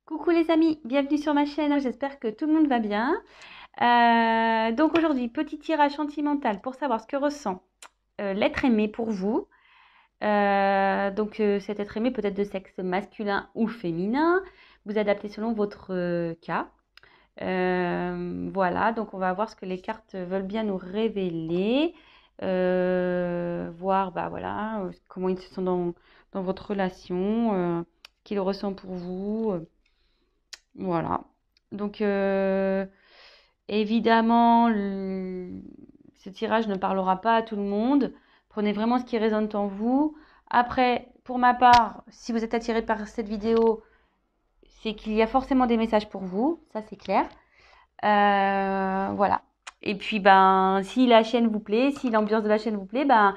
Coucou les amis, bienvenue sur ma chaîne, j'espère que tout le monde va bien. Donc aujourd'hui, petit tirage sentimental pour savoir ce que ressent l'être aimé pour vous. Cet être aimé peut être de sexe masculin ou féminin, vous adaptez selon votre cas. Voilà, donc on va voir ce que les cartes veulent bien nous révéler. Voir bah voilà, comment ils se sont dans votre relation, qu'il ressent pour vous. Voilà. Donc, évidemment, ce tirage ne parlera pas à tout le monde. Prenez vraiment ce qui résonne en vous. Après, pour ma part, si vous êtes attiré par cette vidéo, c'est qu'il y a forcément des messages pour vous. Ça, c'est clair. Voilà. Et puis, ben, si la chaîne vous plaît, si l'ambiance de la chaîne vous plaît, ben,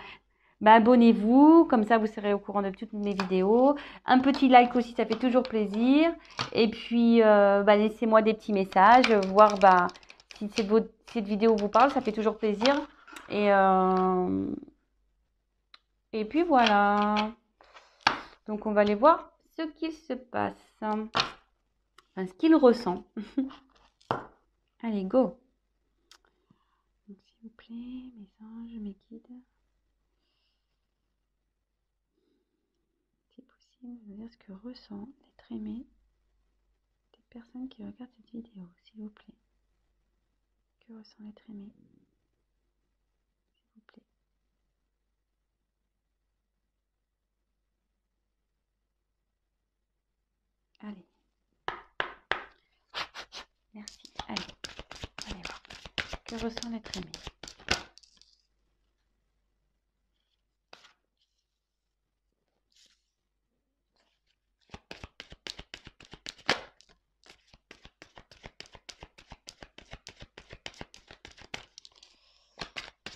abonnez-vous, comme ça vous serez au courant de toutes mes vidéos. Un petit like aussi, ça fait toujours plaisir. Et puis, laissez-moi des petits messages, voir si cette vidéo vous parle, ça fait toujours plaisir. Et, euh, et puis voilà. Donc on va aller voir ce qu'il se passe, enfin, ce qu'il ressent. Allez, go. Donc, s'il vous plaît, mes anges, mes guides. Si possible, je veux dire ce que ressent l'être aimé des personnes qui regardent cette vidéo, s'il vous plaît. Que ressent l'être aimé, s'il vous plaît. Allez. Merci. Allez voir. Que ressent l'être aimé?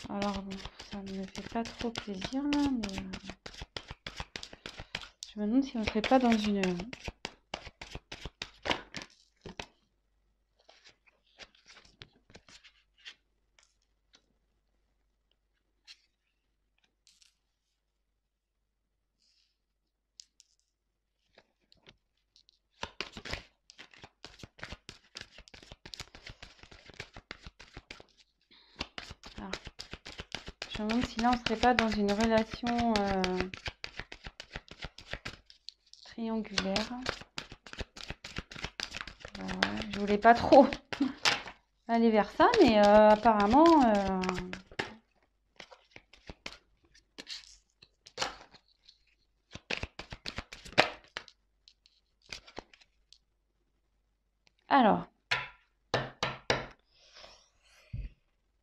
Alors bon, ça ne me fait pas trop plaisir là, mais je me demande si on ne serait pas dans une... Alors, je me demande si là on ne serait pas dans une relation triangulaire. Je voulais pas trop aller vers ça, mais apparemment... Alors,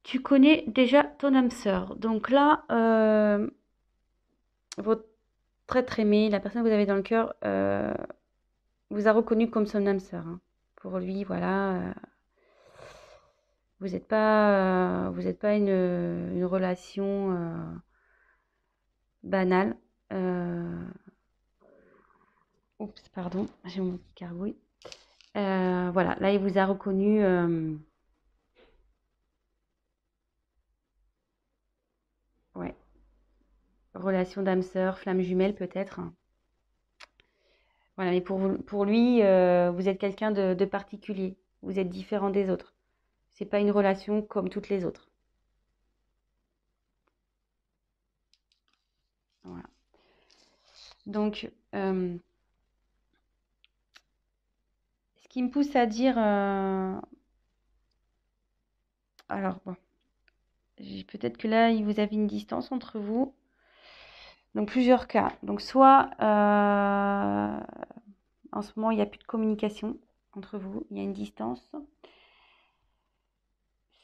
tu connais déjà ton âme sœur. Donc là, votre être aimé, la personne que vous avez dans le cœur, vous a reconnu comme son âme sœur, hein. Pour lui, voilà, vous n'êtes pas une relation banale. Oups, pardon, j'ai mon petit cargouille. Voilà, là, il vous a reconnu. Ouais, relation d'âme sœur, flamme jumelle peut-être. Voilà, mais pour lui, vous êtes quelqu'un de particulier. Vous êtes différent des autres. C'est pas une relation comme toutes les autres. Voilà. Donc, ce qui me pousse à dire, alors bon, peut-être que là, vous avez une distance entre vous. Donc, plusieurs cas. Donc, soit en ce moment, il n'y a plus de communication entre vous, il y a une distance.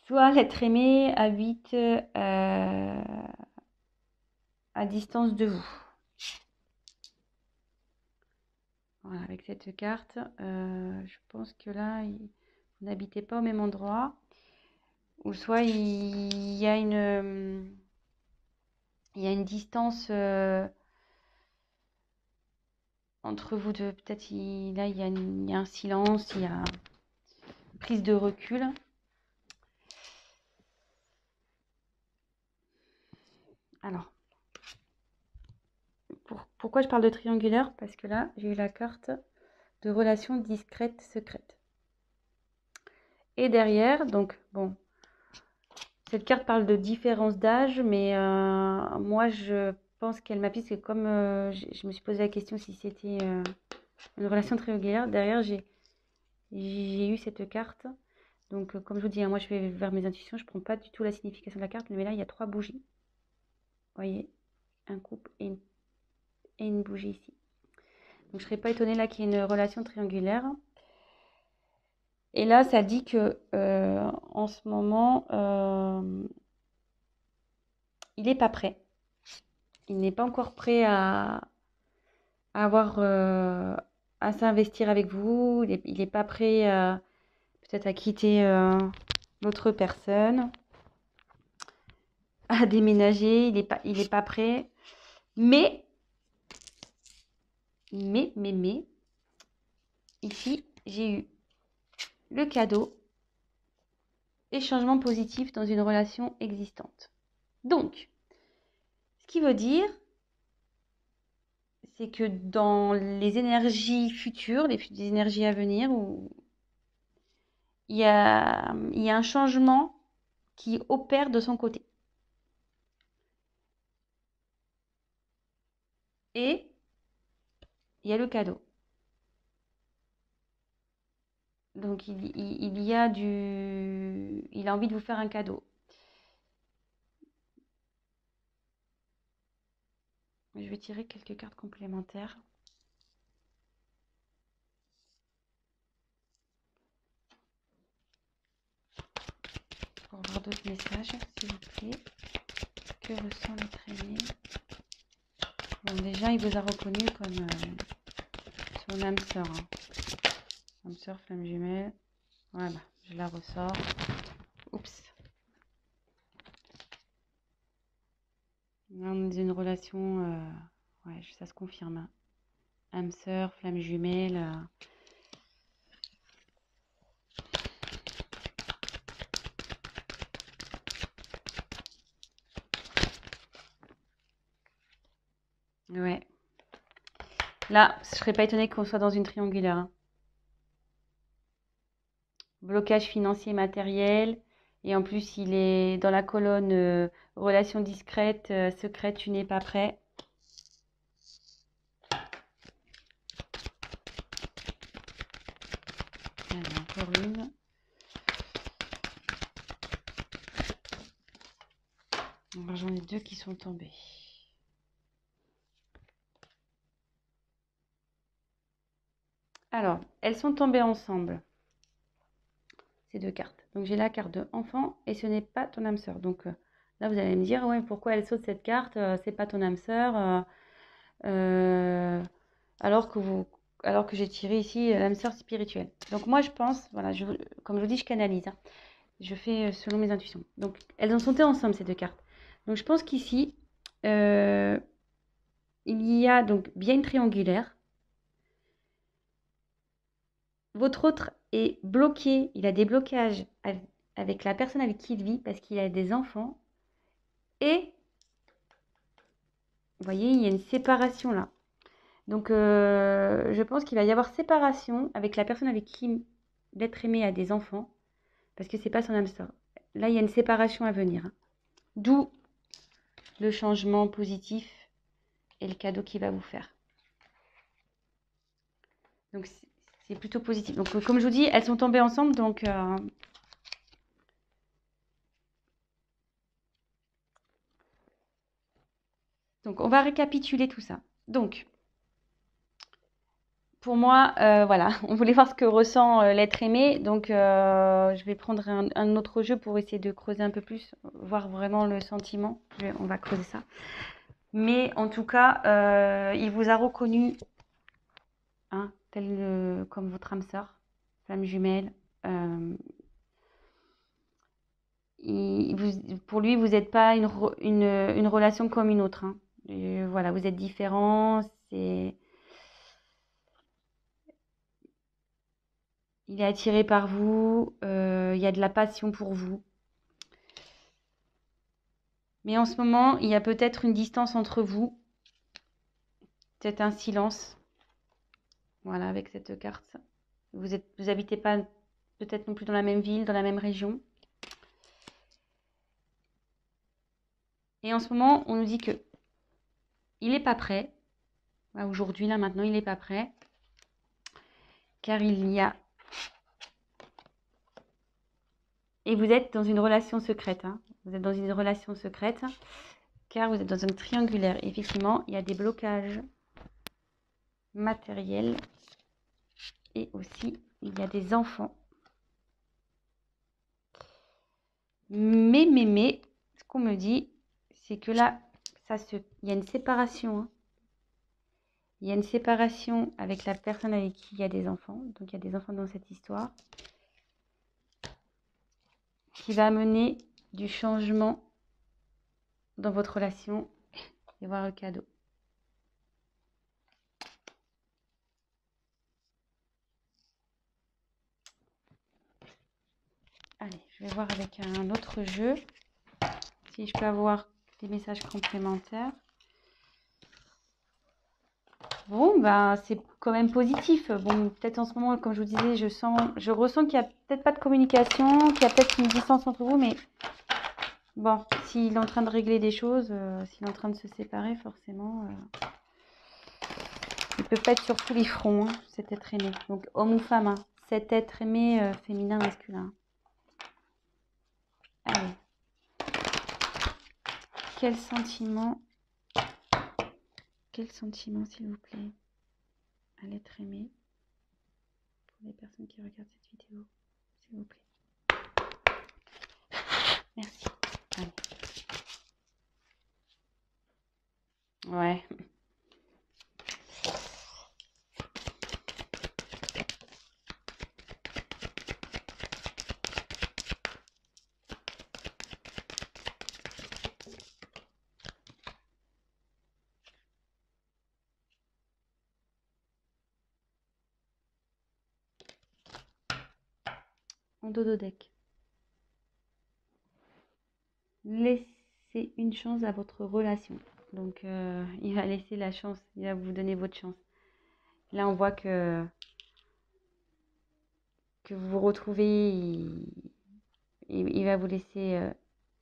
Soit l'être aimé habite à distance de vous. Voilà, avec cette carte, je pense que là, vous n'habitez pas au même endroit. Ou soit il y a distance entre vous deux. Peut-être là, il y a un silence, il y a une prise de recul. Alors, pourquoi je parle de triangulaire? Parce que là, j'ai eu la carte de relations discrètes, secrètes. Et derrière, donc bon, cette carte parle de différence d'âge, mais moi je pense qu'elle m'appuie, parce que comme je me suis posé la question si c'était une relation triangulaire, derrière j'ai eu cette carte. Donc comme je vous dis, hein, moi je vais vers mes intuitions, je ne prends pas du tout la signification de la carte, mais là il y a 3 bougies. Vous voyez, un couple et une bougie ici. Donc je ne serais pas étonnée là qu'il y ait une relation triangulaire. Et là ça dit que en ce moment, il n'est pas prêt. Il n'est pas encore prêt à avoir à s'investir avec vous. Il est pas prêt peut-être à quitter l'autre personne, à déménager. Il est pas prêt. Mais ici j'ai eu le cadeau et changement positif dans une relation existante. Donc, ce qui veut dire, c'est que dans les énergies futures, les énergies à venir, où il y a un changement qui opère de son côté. Et il y a le cadeau. Donc il y a il a envie de vous faire un cadeau. Je vais tirer quelques cartes complémentaires. Pour voir d'autres messages, s'il vous plaît. Que ressent l'être aimé? Bon, déjà, il vous a reconnu comme son âme sœur. Hein. Âme sœur, flamme jumelle. Voilà, je la ressors. Oups. Là, on est dans une relation... ouais, ça se confirme. Hein. Âme sœur, flamme jumelle... Ouais. Là, je serais pas étonnée qu'on soit dans une triangulaire. Hein. Blocage financier matériel. Et en plus, il est dans la colonne relations discrètes, secrètes, tu n'es pas prêt. Allez, encore une. J'en ai 2 qui sont tombés. Alors, elles sont tombées ensemble. Ces 2 cartes. Donc, j'ai la carte de enfant et ce n'est pas ton âme sœur. Donc, là, vous allez me dire, ouais, pourquoi elle saute cette carte? C'est pas ton âme sœur. Alors que j'ai tiré ici l'âme sœur spirituelle. Donc, moi, je pense, voilà, comme je vous dis, je canalise. Hein. Je fais selon mes intuitions. Donc, elles ont sauté ensemble, ces 2 cartes. Donc, je pense qu'ici, il y a donc bien une triangulaire. Votre autre est bloqué, il a des blocages avec la personne avec qui il vit parce qu'il a des enfants. Et, vous voyez, il y a une séparation là. Donc, je pense qu'il va y avoir séparation avec la personne avec qui l'être aimé a des enfants parce que c'est pas son âme sœur. Là, il y a une séparation à venir. Hein. D'où le changement positif et le cadeau qu'il va vous faire. Donc, c'est plutôt positif. Donc, comme je vous dis, elles sont tombées ensemble. Donc, on va récapituler tout ça. Donc, pour moi, voilà, on voulait voir ce que ressent l'être aimé. Donc, je vais prendre un autre jeu pour essayer de creuser un peu plus, voir vraiment le sentiment. On va creuser ça. Mais en tout cas, il vous a reconnu, hein, tel comme votre âme sœur, flamme jumelle. Pour lui, vous n'êtes pas une relation comme une autre. Hein. Voilà, vous êtes différents. Il est attiré par vous. Il y a de la passion pour vous. Mais en ce moment, il y a peut-être une distance entre vous. Peut-être un silence. Voilà, avec cette carte. Vous habitez pas peut-être non plus dans la même ville, dans la même région. Et en ce moment, on nous dit que il n'est pas prêt. Aujourd'hui, là, maintenant, il n'est pas prêt. Car il y a... Et vous êtes dans une relation secrète. Hein. Vous êtes dans une relation secrète. Car vous êtes dans un triangulaire. Et effectivement, il y a des blocages matériels. Et aussi, il y a des enfants. Mais, ce qu'on me dit, c'est que là, il y a une séparation. Hein. Il y a une séparation avec la personne avec qui il y a des enfants. Donc, il y a des enfants dans cette histoire. Qui va amener du changement dans votre relation. Et voir le cadeau. Allez, je vais voir avec un autre jeu. Si je peux avoir des messages complémentaires. Bon, ben, c'est quand même positif. Bon, peut-être en ce moment, comme je vous disais, je ressens qu'il n'y a peut-être pas de communication, qu'il y a peut-être une distance entre vous, mais bon, s'il est en train de régler des choses, s'il est en train de se séparer, forcément, il peut pas être sur tous les fronts, hein, cet être aimé. Donc, homme ou femme, hein, cet être aimé féminin, masculin. Allez. Quel sentiment, s'il vous plaît, à l'être aimé pour les personnes qui regardent cette vidéo, s'il vous plaît. Merci. Allez. Ouais. En dodo deck. Laissez une chance à votre relation. Donc, il va laisser la chance, il va vous donner votre chance. Là, on voit que vous vous retrouvez, il va vous laisser...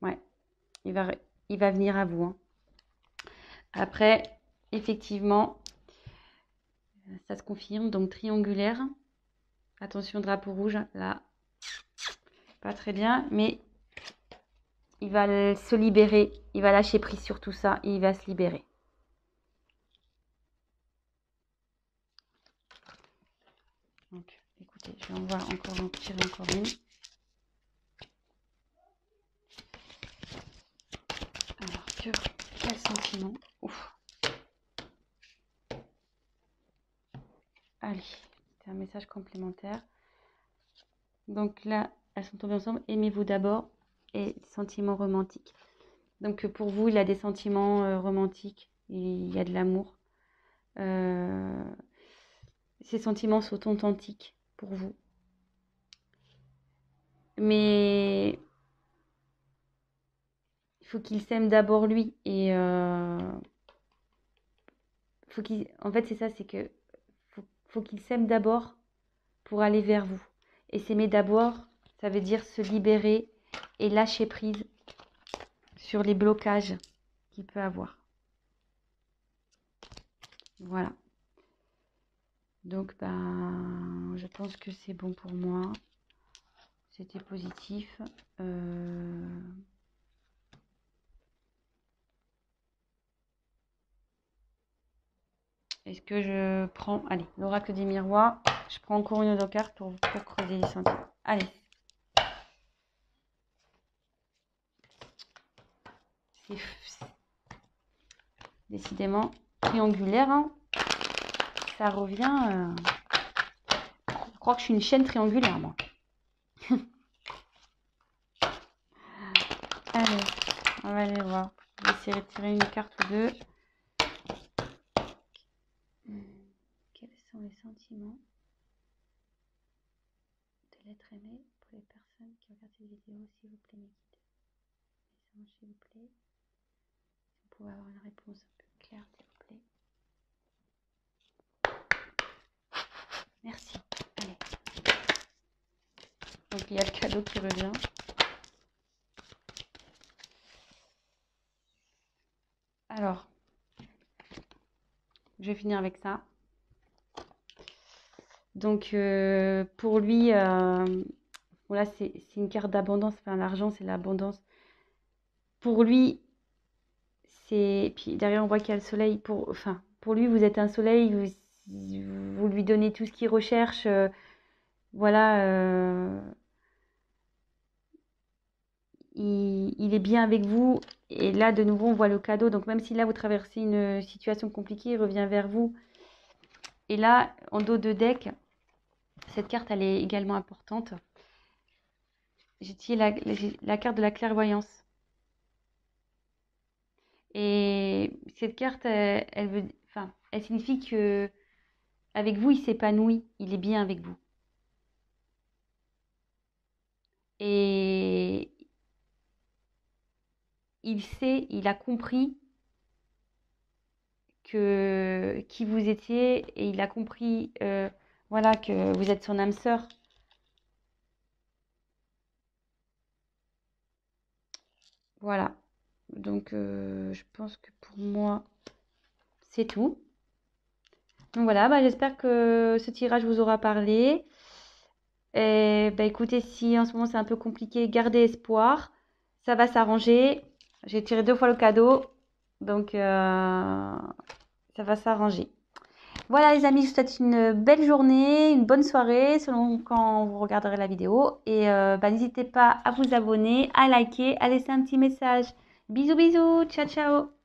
ouais, il va venir à vous. Hein. Après, effectivement, ça se confirme. Donc, triangulaire. Attention, drapeau rouge, là. Pas très bien, mais il va se libérer. Il va lâcher prise sur tout ça et il va se libérer. Donc, écoutez, je vais en voir encore, tirer encore une. Alors, quel sentiment. Ouf. Allez, c'est un message complémentaire. Donc là, elles sont tombées ensemble. Aimez-vous d'abord et sentiments romantiques. Donc pour vous, il a des sentiments romantiques. Il y a de l'amour. Ces sentiments sont authentiques pour vous. Mais il faut qu'il s'aime d'abord lui. Et en fait, c'est ça, c'est que faut qu'il s'aime d'abord pour aller vers vous. Et s'aimer d'abord, ça veut dire se libérer et lâcher prise sur les blocages qu'il peut avoir. Voilà. Donc, ben, je pense que c'est bon pour moi. C'était positif. Est-ce que je prends... Allez, l'oracle des miroirs. Je prends encore une autre carte pour creuser les sentiments. Allez. C'est décidément triangulaire. Hein. Ça revient... Je crois que je suis une chaîne triangulaire, moi. Allez, on va aller voir. Je vais essayer de tirer une carte ou deux. Quels sont les sentiments de l'être aimé pour les personnes qui regardent cette vidéo, s'il vous plaît, mes guides. Message, s'il vous plaît. Si vous pouvez avoir une réponse un peu claire, s'il vous plaît. Donc il y a le cadeau qui revient. Alors, je vais finir avec ça. Donc pour lui, voilà, c'est une carte d'abondance. Enfin, l'argent, c'est l'abondance. Pour lui, c'est. Puis derrière, on voit qu'il y a le soleil. Pour lui, vous êtes un soleil. Vous lui donnez tout ce qu'il recherche. Voilà. Il est bien avec vous. Et là, de nouveau, on voit le cadeau. Donc, même si là, vous traversez une situation compliquée, il revient vers vous. Et là, en dos de deck, cette carte, elle est également importante. J'ai tiré la carte de la clairvoyance. Et cette carte, elle signifie que avec vous, il s'épanouit. Il est bien avec vous. Et il a compris qui vous étiez et il a compris voilà, que vous êtes son âme sœur. Voilà. Donc, je pense que pour moi, c'est tout. Donc voilà, bah, j'espère que ce tirage vous aura parlé. Et bah, écoutez, si en ce moment c'est un peu compliqué, gardez espoir. Ça va s'arranger. J'ai tiré 2 fois le cadeau. Donc, ça va s'arranger. Voilà les amis, je vous souhaite une belle journée, une bonne soirée selon quand vous regarderez la vidéo. Et bah, n'hésitez pas à vous abonner, à liker, à laisser un petit message. Bisous bisous, ciao ciao.